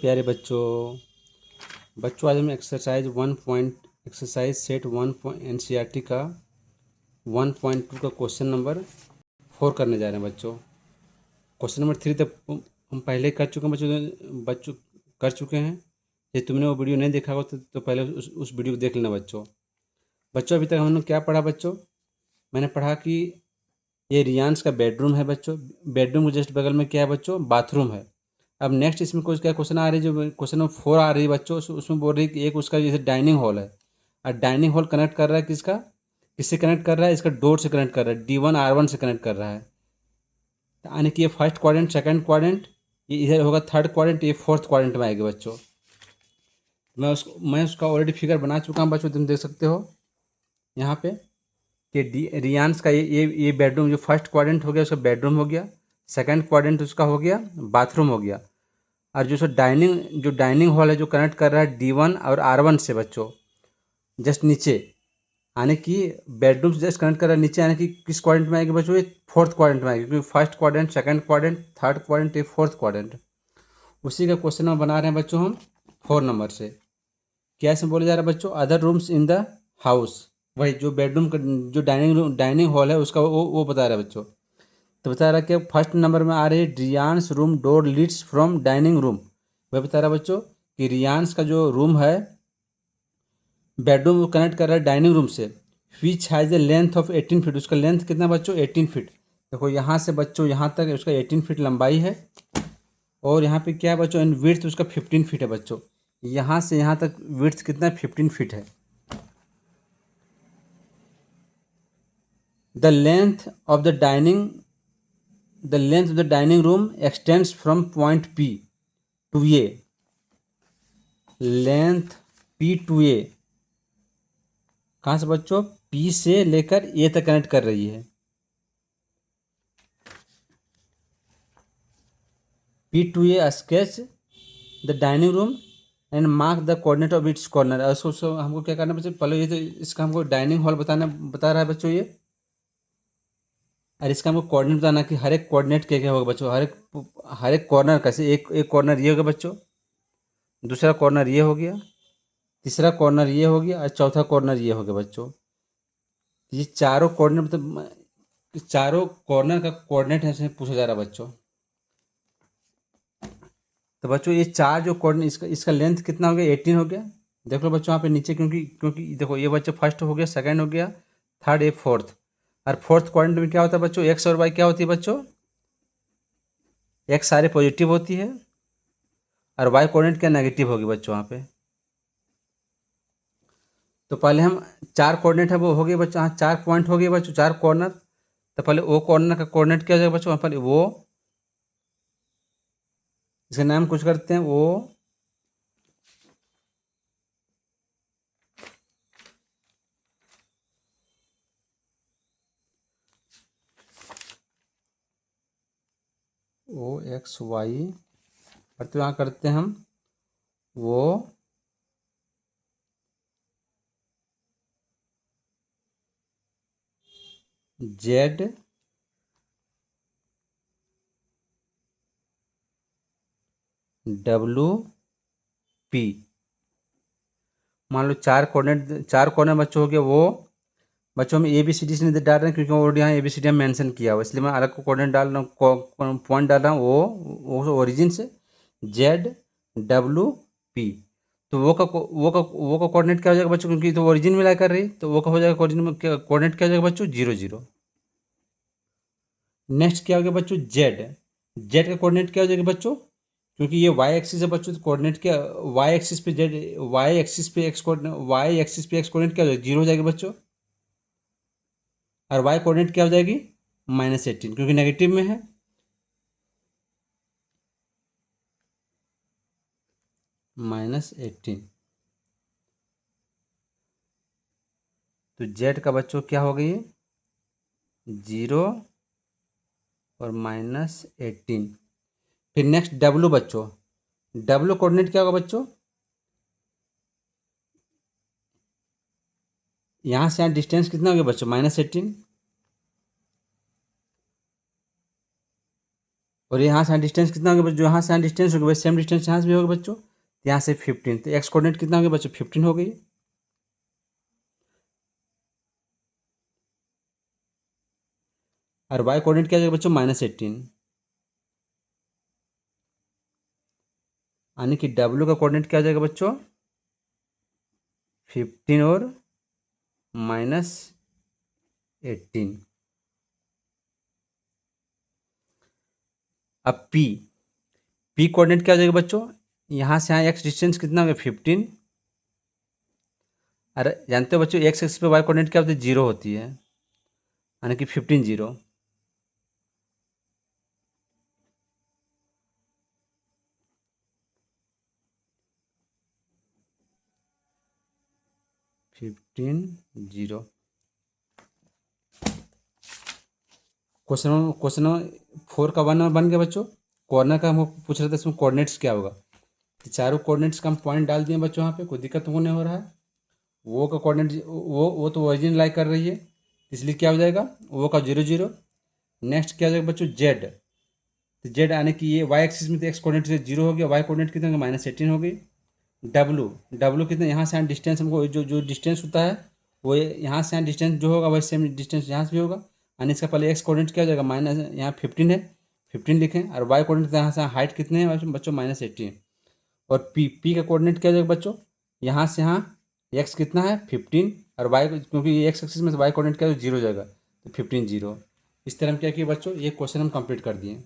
प्यारे बच्चों आज हम एक्सरसाइज सेट 1 एनसीईआरटी का 1.2 का क्वेश्चन नंबर 4 करने जा रहे हैं बच्चों। क्वेश्चन नंबर 3 तक हम पहले कर चुके हैं बच्चों कर चुके हैं। यदि तुमने वो वीडियो नहीं देखा हो तो पहले उस वीडियो को देख लेना बच्चों। अभी तक हमने क्या पढ़ा बच्चों? मैंने पढ़ा कि ये रियांश का बेडरूम है बच्चों। बेडरूम के जस्ट बगल में क्या है बच्चों? बाथरूम है। अब नेक्स्ट इसमें कुछ क्या क्वेश्चन आ रही है, जो क्वेश्चन नंबर 4 आ रही है बच्चों, उसमें बोल रही है कि एक उसका जैसे डाइनिंग हॉल है और डाइनिंग हॉल कनेक्ट कर रहा है किससे कनेक्ट कर रहा है? इसका डोर से कनेक्ट कर रहा है, D1R1 से कनेक्ट कर रहा है। यानी कि ये फर्स्ट क्वाड्रेंट, सेकंड क्वाड्रेंट, ये इधर होगा थर्ड क्वाड्रेंट, ये फोर्थ क्वाड्रेंट में आएगा बच्चों। मैं उसका ऑलरेडी फिगर बना चुका हूँ बच्चों, तुम देख सकते हो यहाँ पे कि रियांश का ये बेडरूम जो फर्स्ट क्वाड्रेंट हो गया उसका बेडरूम हो गया, सेकंड क्वाड्रेंट उसका हो गया बाथरूम हो गया, और जो डाइनिंग हॉल है जो कनेक्ट कर रहा है D1 और R1 से बच्चों, जस्ट नीचे, यानी कि बेडरूम से जस्ट कनेक्ट कर रहा है नीचे, यानी कि किस क्वाड्रेंट में आएगी बच्चों? ये फोर्थ क्वाड्रेंट में आएगी, क्योंकि first quadrant, second quadrant, third quadrant, ये फोर्थ क्वाड्रेंट। उसी का क्वेश्चन नंबर बना रहे हैं बच्चों हम 4 नंबर से। क्या इसमें बोला जा रहा है बच्चों? Other rooms in the house, वही जो बेडरूम का जो डाइनिंग हॉल है उसका वो बता रहा है बच्चों। तो बता रहा है कि फर्स्ट नंबर में आ रही है Riyansh room door leads from dining room. वह बता रहा है बच्चों कि रियांश का जो रूम है बेडरूम वो कनेक्ट कर रहा है डाइनिंग रूम से, which has a length of 18 feet. उसका लेंथ कितना बच्चों? 18 फीट। देखो यहाँ से बच्चों यहाँ तक उसका 18 फीट लंबाई है, और यहाँ पे क्या है बच्चों? एंड विड्थ उसका 15 फीट है बच्चों। यहाँ से यहाँ तक विड्थ कितना है? 15 फीट है। The length of the dining room extends from point P to A। Length P to A कहाँ से बच्चों? P से लेकर A तक कनेक्ट कर रही है। P to A sketch the dining room and mark the coordinate of its corner. उसको हमको क्या करना बच्चों? पहले ये तो इसका हमको डाइनिंग हॉल बता रहा है बच्चों ये, और इसका हमको कोऑर्डिनेट बताना कि हर एक कोऑर्डिनेट क्या क्या होगा बच्चों, हर एक कॉर्नर कैसे, एक कॉर्नर ये होगा बच्चों, दूसरा कॉर्नर ये हो गया, तीसरा कॉर्नर ये हो गया, और चौथा कॉर्नर ये हो गया बच्चों। ये चारों कोऑर्डिनेट मतलब चारों कॉर्नर का कोऑर्डिनेट ऐसे पूछा जा रहा है बच्चों। तो बच्चों ये चार जो कोऑर्डिनेट, इसका लेंथ कितना हो गया? 18 हो गया। देख लो बच्चों यहाँ पे नीचे, क्योंकि देखो ये बच्चों फर्स्ट हो गया, सेकंड हो गया, थर्ड, ये फोर्थ। और फोर्थ क्वाड्रेंट में क्या होता है बच्चों? एक्स और वाई क्या होती है बच्चों? एक्स सारे पॉजिटिव होती है, और वाई कोऑर्डिनेट क्या नेगेटिव होगी बच्चों यहाँ पे। तो पहले हम चार कोऑर्डिनेट है वो हो गए बच्चों, हाँ चार पॉइंट हो गए बच्चों, चार कॉर्नर। तो पहले ओ कॉर्नर का कोऑर्डिनेट क्या हो जाएगा बच्चों? पहले वो, इसका नाम कुछ करते हैं OXY, और तो यहाँ करते हैं हम वो Z WP। मान लो चार कॉर्नर बच्चों हो गया वो। बच्चों में ABCD से नहीं डाल रहे हैं, क्योंकि ऑलरेडी यहाँ ABCD में मेंशन किया हुआ, इसलिए मैं अलग को कोऑर्डिनेट डाल रहा हूँ, पॉइंट डाल रहा हूँ वो ओरिजिन से ZWP। तो वो का कोऑर्डिनेट क्या हो जाएगा बच्चों? क्योंकि तो ओरिजिन में ला कर रही, तो वो का हो जाएगा कोऑर्डिनेट क्या हो जाएगा बच्चों? 0 0। नेक्स्ट क्या हो गया बच्चों? जेड का कोऑर्डिनेट क्या हो जाएगा बच्चों? क्योंकि ये वाई एक्सिस है बच्चों, तो कोऑर्डिनेट क्या? वाई एक्सिस पे जेड, वाई एक्सिस पे एक्स कोऑर्डिनेट क्या हो जाएगा? 0 हो जाएगा बच्चों। और वाई कोऑर्डिनेट क्या हो जाएगी? -18, क्योंकि नेगेटिव में है। -18, तो जेड का बच्चों क्या हो गई? 0 और -18। फिर नेक्स्ट डब्लू बच्चों, डब्लू कोऑर्डिनेट क्या होगा बच्चों? यहाँ से यहाँ डिस्टेंस कितना हो गया बच्चों? -18। और यहाँ से डिस्टेंस कितना होगा बच्चों, यहाँ से डिस्टेंस होगा सेम डिस्टेंस यहाँ से भी होगा बच्चों, यहाँ से 15, तो एक्स कोऑर्डिनेट कितना होगा बच्चों 15 हो गई। और वाई कोऑर्डिनेट क्या हो जाएगा बच्चों -18, यानी कि डब्ल्यू का कोऑर्डिनेट क्या हो जाएगा बच्चों 15 और -18। अब पी कोऑर्डिनेट क्या हो जाएगा बच्चों, यहाँ से यहाँ एक्स डिस्टेंस कितना होगा 15। अरे जानते हो बच्चों एक्स एक्सिस पे वाई कोऑर्डिनेट क्या होती है 0 होती है, यानी कि 15 0। क्वेश्चन 4 का 1 बन गया बच्चों। कॉर्नर का हमको पूछ रहा था इसमें कोऑर्डिनेट्स क्या होगा, तो चारों कोऑर्डिनेट्स का हम पॉइंट डाल दिए बच्चों, यहाँ पे कोई दिक्कत तो नहीं हो रहा है। वो का कोऑर्डिनेट वो तो ओरिजिन लाई कर रही है, इसलिए क्या हो जाएगा वो का 0 0। नेक्स्ट क्या हो जाएगा बच्चों जेड, तो जेड आने की ये वाई एक्सिस में तो एक्स कोऑर्डिनेट से 0 हो गया, वाई कोऑर्डिनेट कितना होगा -18 हो गई। डब्लू कितना, यहाँ से यहाँ डिस्टेंस हमको जो डिस्टेंस होता है वो यहाँ से यहाँ डिस्टेंस जो होगा वही सेम डिस्टेंस यहाँ से भी होगा, यानी इसका पहले एक्स कोऑर्डिनेट क्या हो जाएगा माइनस, यहाँ 15 है 15 लिखें, और वाई कोऑर्डिनेट यहाँ से हाइट कितने हैं बच्चों -18। और पी का कोऑर्डिनेट क्या हो जाएगा बच्चों, यहाँ से यहाँ एक्स कितना है 15, और वाई क्योंकि ये एक्स एक्सिस में वाई कोऑर्डिनेट क्या 0 हो जाएगा, तो 15 0। इस तरह हम क्या किए बच्चों, ये क्वेश्चन हम कंप्लीट कर दिए।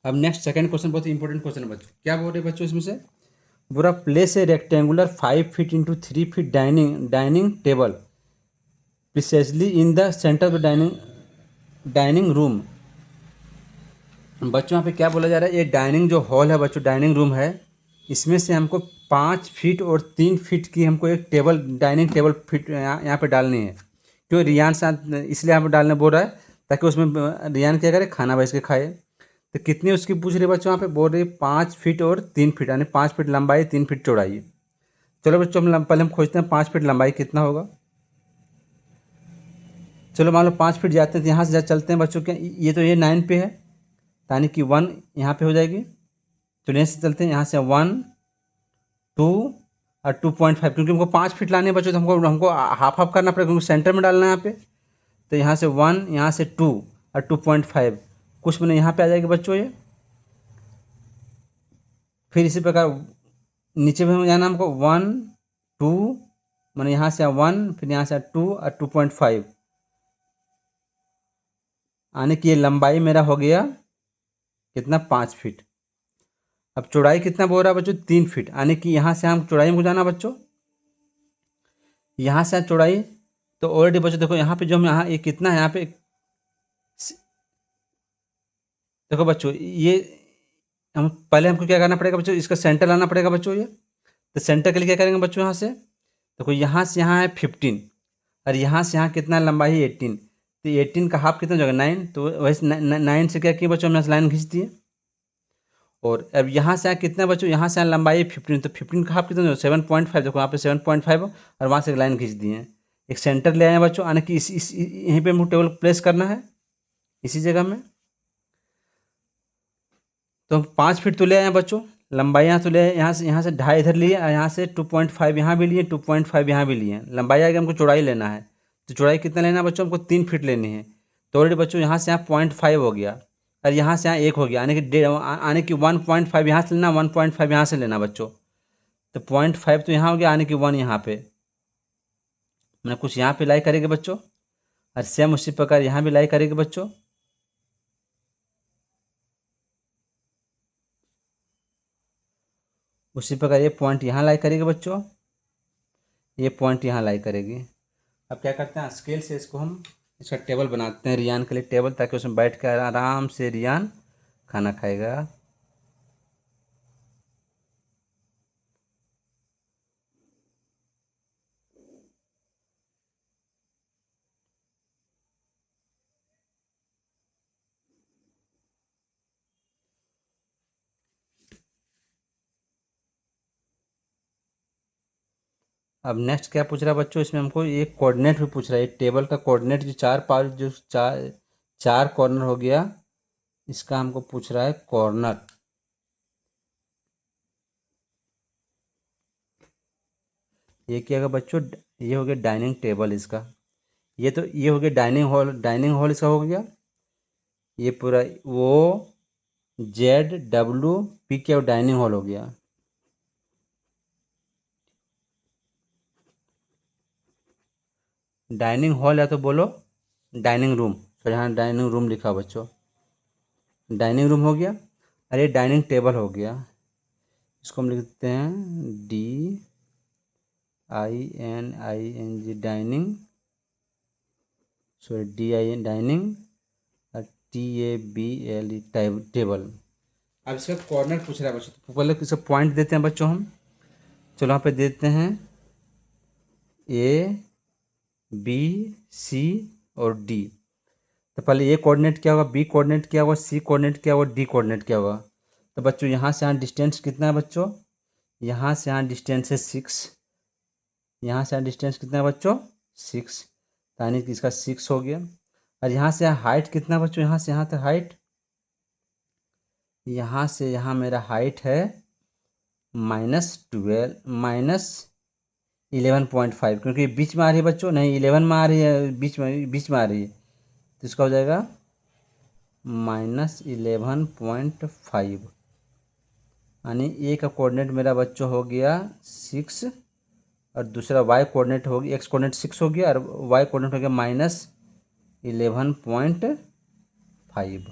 अब नेक्स्ट सेकंड क्वेश्चन बहुत इंपॉर्टेंट क्वेश्चन है बच्चों, क्या बोल रहे बच्चों इसमें से, पूरा place a rectangular 5 feet into 3 feet dining table precisely in the centre of the dining room. बच्चों यहाँ पे क्या बोला जा रहा है, ये डाइनिंग जो हॉल है बच्चों, डाइनिंग रूम है, इसमें से हमको 5 फीट और 3 फीट की हमको एक टेबल डाइनिंग टेबल फिट यहाँ पे डालनी है। क्यों रियान साथ इसलिए यहाँ पे डालने बोल रहा है ताकि उसमें रियान क्या करे खाना बैठ के खाए। तो कितनी उसकी पूछ रही बच्चों, यहाँ पे बोल रही 5 फीट और 3 फीट, यानी 5 फीट लंबाई 3 फीट चौड़ाई। चलो बच्चों पहले हम खोजते हैं 5 फीट लंबाई कितना होगा। चलो मान लो 5 फीट जाते हैं, तो यहाँ से चलते हैं बच्चों के, ये तो ये 9 पे है, यानी कि 1 यहाँ पे हो जाएगी। तो यहाँ से चलते हैं, यहाँ से 1 2 और 2.5, क्योंकि हमको 5 फीट लाने बच्चों, तो हमको हाफ हाफ करना पड़ेगा क्योंकि सेंटर में डालना है यहाँ पे। तो यहाँ से 1 यहाँ से 2 और 2.5 कुछ मैंने यहाँ पे आ जाएगी बच्चों ये। फिर इसी प्रकार नीचे भी जाना हमको 1 2, मैंने यहाँ से 1 फिर यहाँ से 2 और 2.5, यानी कि ये लंबाई मेरा हो गया कितना 5 फीट। अब चौड़ाई कितना बोल रहा है बच्चों 3 फीट, यानी कि यहाँ से हम चौड़ाई में जाना बच्चों, यहाँ से चौड़ाई। तो ऑलरेडी बच्चों देखो यहाँ पे जो हम यहाँ ये कितना है यहाँ पे, देखो बच्चों ये हम पहले हमको क्या करना पड़ेगा बच्चों, इसका सेंटर लाना पड़ेगा बच्चों ये। तो सेंटर के लिए क्या करेंगे बच्चों, यहाँ से देखो यहाँ से यहाँ है 15 और यहाँ से यहाँ कितना लंबाई है 18, तो 18 का हाफ कितना हो जाएगा 9, तो वैसे 9 से क्या किया बच्चों हमने लाइन खींच दी है। और अब यहाँ से यहाँ कितना बच्चों, यहाँ से यहाँ लंबाई है 15, तो 15 का हाफ कितना हो 7.5, देखो यहाँ पे 7.5 और वहाँ से लाइन खींच दी है, एक सेंटर ले आए हैं बच्चों, यानी कि इस यहीं पे हमको टेबल प्लेस करना है इसी जगह में। तो हम 5 फीट तो ले आए हैं बच्चों, लंबाई यहाँ तो ले आए, यहाँ से 2.5 इधर लिए और यहाँ से 2.5 यहाँ भी लिए 2.5 यहाँ भी लिए, लंबाई आएगी, हमको चौड़ाई लेना है। तो चौड़ाई कितना लेना है बच्चों, हमको 3 फीट लेनी है। तो ऑलरेडी बच्चों यहाँ से यहाँ 0.5 हो गया और यहाँ से यहाँ 1 हो गया, यानी कि यानी कि 1.5 यहाँ से लेना 1.5 यहाँ से लेना बच्चों। तो 0.5 तो यहाँ हो गया, यानी कि 1 यहाँ पे मैंने कुछ यहाँ पे लाई करेंगे बच्चों, और सेम उसी प्रकार यहाँ भी लाई करेंगे बच्चों। उसी प्रकार ये पॉइंट यहाँ लाई करेगी बच्चों, ये पॉइंट यहाँ लाई करेगी। अब क्या करते हैं स्केल से इसको हम इसका टेबल बनाते हैं रियान के लिए टेबल, ताकि उसमें बैठ कर आराम से रियान खाना खाएगा। अब नेक्स्ट क्या पूछ रहा है बच्चों, इसमें हमको एक कोऑर्डिनेट भी पूछ रहा है, टेबल का कोऑर्डिनेट जो चार कॉर्नर हो गया, इसका हमको पूछ रहा है कॉर्नर। ये क्या होगा बच्चों, ये हो गया डाइनिंग टेबल इसका। ये हो गया डाइनिंग हॉल, डाइनिंग हॉल इसका हो गया। ये पूरा वो ZWP क्या डाइनिंग हॉल हो गया। डाइनिंग हॉल या तो बोलो डाइनिंग रूम, तो यहाँ डाइनिंग रूम लिखा हो बच्चों, डाइनिंग रूम हो गया। अरे डाइनिंग टेबल हो गया, इसको हम लिखते हैं DINING dining, sorry DIN dining और TABLE टेबल। अब इसका कॉर्नर पूछ रहा है बच्चों, तो पहले इसका पॉइंट देते हैं बच्चों हम। चलो यहाँ पे देते हैं A, B, C और D। तो पहले ए कोऑर्डिनेट क्या होगा, बी कोऑर्डिनेट क्या होगा, सी कोऑर्डिनेट क्या होगा, डी कोऑर्डिनेट क्या होगा। तो बच्चों यहाँ से यहाँ डिस्टेंस कितना है बच्चों, यहाँ से यहाँ डिस्टेंस है 6, यहाँ से यहाँ डिस्टेंस कितना है बच्चों 6, यानी कि इसका 6 हो गया। और यहाँ से यहाँ हाइट कितना है बच्चों, यहाँ से यहाँ तक हाइट, यहाँ से यहाँ मेरा हाइट है -11.5, क्योंकि बीच में आ रही है बच्चों, नहीं 11 में आ रही है, बीच में आ रही है, तो इसका हो जाएगा -11.5, यानी ए का कोऑर्डिनेट मेरा बच्चों हो गया 6 और दूसरा वाई कोऑर्डिनेट हो गया, एक्स कोऑर्डिनेट 6 हो गया और वाई कोऑर्डिनेट हो गया -11.5।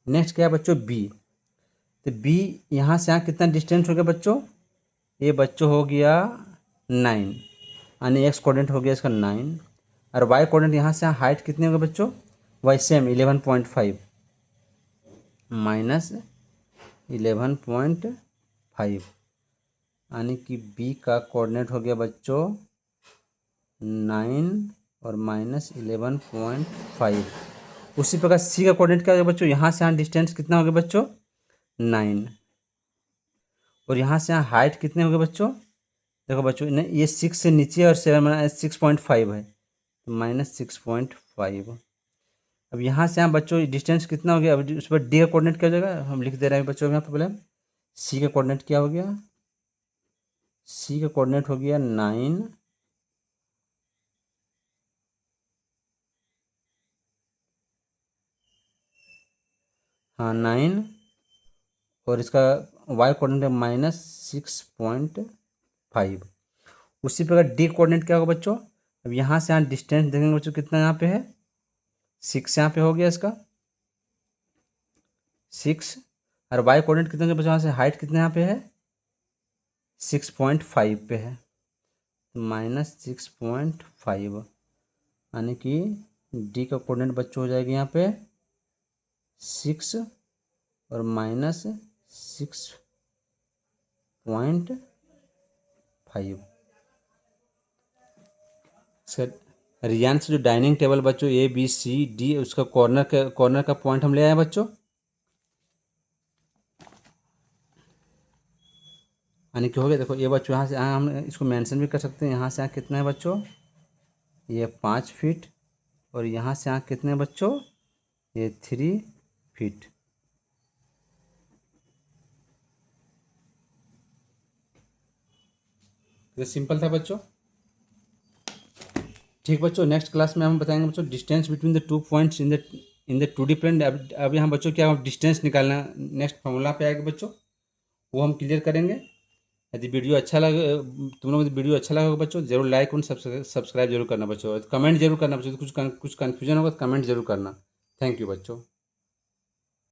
नेक्स्ट क्या है बच्चों बी। तो बी यहाँ से यहाँ कितना डिस्टेंस हो गया बच्चों, ये बच्चों हो गया 9, यानी एक्स कोऑर्डिनेट हो गया इसका 9 और वाई कोऑर्डिनेट यहाँ से यहाँ हाइट कितनी होगी बच्चों, वाई सेम 11.5 -11.5, यानी कि बी का कोऑर्डिनेट हो गया बच्चों 9 और -11.5। उसी प्रकार सी का कोऑर्डिनेट क्या होगा बच्चों, यहाँ से यहाँ डिस्टेंस कितना हो गया बच्चों 9 और यहाँ से यहाँ हाइट कितने हो गए बच्चों, देखो बच्चों नहीं ये 6 से नीचे और 6.5 है, तो -6.5। अब यहाँ से यहाँ बच्चों डिस्टेंस कितना हो गया, अब उस पर डी का कोऑर्डिनेट क्या हो जाएगा, हम लिख दे रहे हैं बच्चों यहाँ पर पहले। सी का कोऑर्डिनेट क्या हो गया, सी का कोऑर्डिनेट हो गया 9 हाँ 9 और इसका वाई कोऑर्डिनेट है -6.5। उसी प्रकार डी कोऑर्डिनेट क्या होगा बच्चों, अब यहाँ से यहाँ डिस्टेंस देखेंगे बच्चों कितना यहाँ पे है 6 यहाँ पे हो गया इसका 6 और वाई कोऑर्डिनेट कितना बच्चों, यहाँ से हाइट कितना यहाँ पे है 6.5 पे है, -6.5, यानी कि डी का कोऑर्डिनेट बच्चों हो जाएगा यहाँ पे 6 और -6.5। रियान से जो डाइनिंग टेबल बच्चों ABCD उसका कॉर्नर का पॉइंट हम ले आए बच्चों, यानी कि हो गया। देखो ये बच्चों यहाँ से यहाँ हम इसको मेंशन भी कर सकते हैं, यहाँ से यहाँ कितना है बच्चों ये 5 फीट और यहाँ से यहाँ कितने बच्चों ये 3 फीट। ये सिंपल था बच्चों। ठीक बच्चों, नेक्स्ट क्लास में हम बताएंगे बच्चों distance between the 2 points in the 2D plane. अब यहाँ बच्चों क्या डिस्टेंस निकालना नेक्स्ट फॉर्मूला पे आएगा बच्चों, वो हम क्लियर करेंगे। यदि वीडियो अच्छा लगे, तुम लोग वीडियो अच्छा लगा बच्चों जरूर लाइक और सब्सक्राइब जरूर करना बच्चों, कमेंट जरूर करना बच्चों, कुछ कन्फ्यूजन होगा तो कमेंट जरूर करना। थैंक यू बच्चों।